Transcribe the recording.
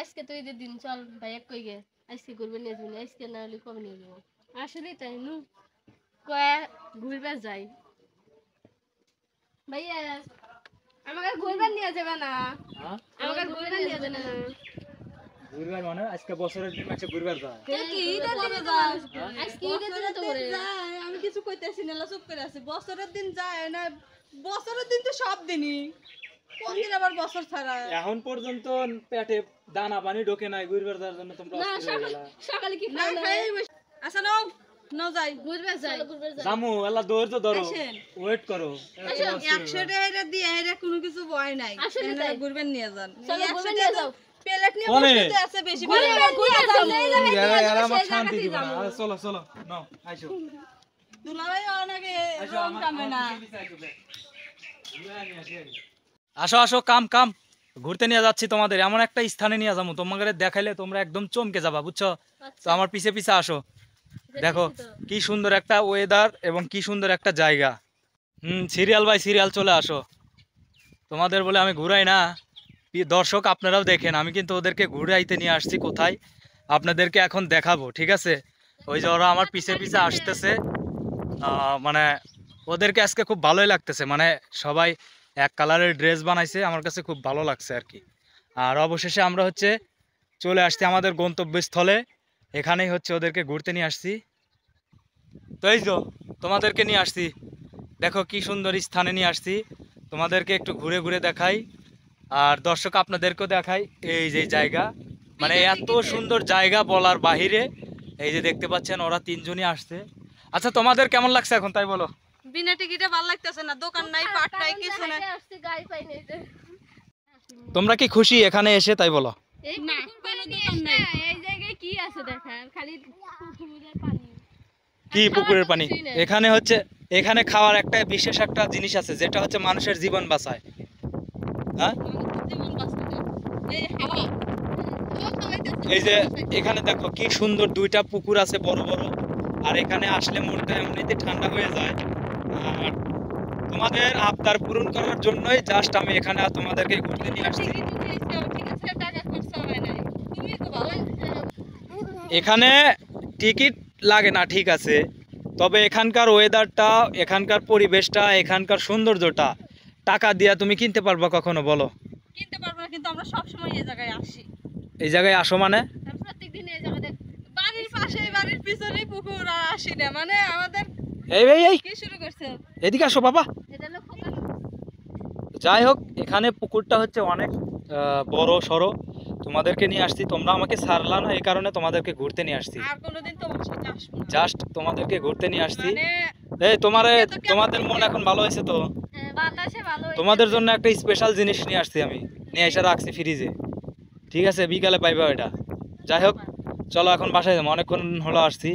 আজকে তো ঈদের দিন, চল ভাই এক কই গে আজকে ঘুরবে নিয়ে যাবি, আজকে না হলে কবে নিয়ে যাবো? আসলে তাই নু কয়ে ঘুরবে যাই ভাইয়া, আমাকে ঘুরবে নিয়ে যাবে না? হ্যাঁ আমাকে ঘুরবে নিয়ে যাবে না? ঘুরবার মানে আজকে বছরের দিন আছে ঘুরবার যায়। কি ঈদের দিনে যায়? আজকে ঈদের দিনে তো ঘুরে যায়, আমি কিছু কইতেছি না, চুপ করে আছি। বছরের দিন যায় না, বছরের দিন তো সব দিনই, কোন দিন আবার বছর ছাড়া? এখন পর্যন্ত পেটে দানা পানি ঢোকে নাই, ঘুরবার যাওয়ার জন্য তোমরা না। অস্থির হয়ে গেলা। সকালে কি না খাওয়া খাই আচ্ছা নাও নাও যাই। ঘুরবে যাই, ঘুরবে যাই। জামু আল্লাহ ধৈর্য ধরো, আসেন। ওয়েট করো। আচ্ছা 100 টাকা দিয়ে এরা কোনো কিছু ভয় নাই, আসলে এনারা তাই। ঘুরবেন নিয়ে যান। চলো 100 ঘুরবে নিয়ে টাকা যাও। প্লেট নিয়ে কোনে? বসতে আছে বেশি করে। এরা আমার শান্তি দিবে না। আরে চলো চলো নাও আইসো দুলাভাই অনেকে আইসো রং আমার কামে না। পিছে আইসো বে। আসো আসো কাম কাম ঘুরতে নিয়ে যাচ্ছি তোমাদের এমন একটা স্থানে নিয়ে যাবো, তোমাদের দেখাইলে তোমরা একদম চমকে যাবা, বুঝছো? তো আমার পিছে পিছে আসো, দেখো কি সুন্দর একটা ওয়েদার এবং কি সুন্দর একটা জায়গা। সিরিয়াল বাই সিরিয়াল চলে আসো, তোমাদের বলে আমি ঘুরাই না। দর্শক আপনারাও দেখেন, আমি কিন্তু ওদেরকে ঘুরাইতে নিয়ে আসছি কোথায়, আপনাদেরকে এখন দেখাবো, ঠিক আছে? ওই যে ওরা আমার পিছে পিছে আসতেছে, মানে ওদেরকে আজকে খুব ভালোই লাগতেছে, মানে সবাই এক কালারের ড্রেস বানাইছে, আমার কাছে খুব ভালো লাগছে আর কি। আর অবশেষে আমরা হচ্ছে চলে আসছি আমাদের গন্তব্যস্থলে, এখানেই হচ্ছে ওদেরকে ঘুরতে নিয়ে আসছি। তো এই তো তোমাদেরকে নিয়ে আসছি, দেখো কি সুন্দর স্থানে নিয়ে আসছি, তোমাদেরকে একটু ঘুরে ঘুরে দেখাই আর দর্শক আপনাদেরকেও দেখাই। এই যে জায়গা, মানে এত সুন্দর জায়গা বলার বাহিরে। এই যে দেখতে পাচ্ছেন ওরা তিনজনই আসছে। আচ্ছা তোমাদের কেমন লাগছে এখন তাই বলো? বিনা টিকিটে ভালো লাগতেছে না, দোকান নাই, পাট নাই, কিছু নাই। আসছে গাড়ি পাই নাই যে। তোমরা কি খুশি এখানে এসে তাই বলো? এই না কোনো দোকান নাই, এই জায়গায় কি আছে দেখার? খালি পুকুরের পানি। কি পুকুরের পানি? এখানে হচ্ছে, এখানে খাওয়ার একটা বিশেষ একটা জিনিস আছে যেটা হচ্ছে মানুষের জীবন বাঁচায়। হ্যাঁ জীবন বাঁচতে এই হাওয়া। এই যে এখানে দেখো কি সুন্দর দুইটা পুকুর আছে বড় বড়, আর এখানে আসলে মনটা এমনিতে ঠান্ডা হয়ে যায়। আর তোমাদের আবদার পূরণ করার জন্যই জাস্ট আমি এখানে তোমাদেরকে ঘুরতে নিয়ে আসছি। ঠিক আছে, টাকা খরচা হয় নাই, তুমি তো ভালো। এখানে টিকিট লাগে না ঠিক আছে, তবে এখানকার ওয়েদারটা, এখানকার পরিবেশটা, এখানকার সৌন্দর্যটা টাকা দিয়া তুমি কিনতে পারবা কখনো বলো? কিনতে পারবো না, কিন্তু আমরা সব সময় এই জায়গায় আসি। এই জায়গায় আসো মানে? প্রত্যেকদিন এই জায়গা দেখ, বাড়ির পাশে, বাড়ির পিছনেই পুকুর, আর আসি না মানে আমাদের এই এই এই কি শুরু করছে। এদিকে আসো বাবা। এটা হলো খোকা। যাই হোক এখানে পুকুরটা হচ্ছে অনেক বড় সড়ো, তোমাদেরকে নিয়ে আসছি, তোমরা আমাকে ছাড়লা না, এই কারণে তোমাদেরকে ঘুরতে নিয়ে আসছি। আর কোনোদিন তোমার সাথে আসবো না। জাস্ট তোমাদেরকে ঘুরতে নিয়ে আসছি। মানে এই তোমাদের মন এখন ভালো হয়েছে তো? বাতাসে ভালো হয়েছে। তোমাদের জন্য একটা স্পেশাল জিনিস নিয়ে আসছি আমি, নিয়ে এসে রাখছি ফ্রিজে, ঠিক আছে? বিকালে পাইবা এটা। যাই হোক চলো এখন বাসায় যাবো, অনেকক্ষণ হলো আসছি।